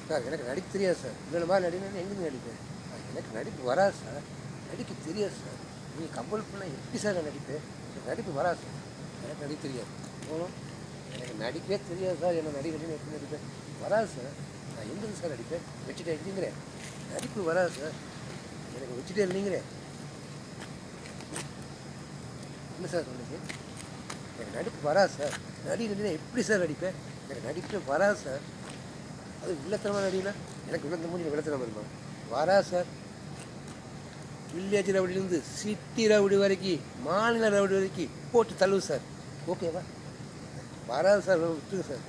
Sir எனக்கு நடிக்க தெரியாது சார். இவ்வளோ மாதிரி நடிகை எங்கேருந்து நடிப்பேன்? எனக்கு நடிப்பு வராது சார். நடிக்க தெரியாது சார். நீங்கள் கம்பல் பண்ணால் எப்படி சார் நான் நடிப்பேன்? எனக்கு நடிப்பு வராது சார். எனக்கு நடிக்க தெரியாது. போகணும். எனக்கு நடிக்கவே தெரியாது சார். என்ன நடிகை எப்படி நடிப்பேன்? வராது சார். நான் எங்கேருந்து சார் நடிப்பேன்? வச்சுட்டேன் இல்லைங்கிறேன். நடிப்பு வராது சார். எனக்கு வச்சுட்டே இல்லைங்கிறேன். என்ன சார் சொன்னீங்க? எனக்கு நடிப்பு வராது சார். நடிகை எப்படி சார் நடிப்பேன்? எனக்கு நடிப்பே வராது சார். அது வில்லத்தனமாக நடினா எனக்கு வில்லத்த மூஞ்சி வில்லத்தனம் வருமா? வராது சார். வில்லேஜ் ரவுடிலேருந்து சிட்டி ரவுடி வரைக்கும் மாநில ரவுடி வரைக்கும் போட்டு தள்ளுவு சார். ஓகேவா? வராது சார். விட்டுருங்க சார்.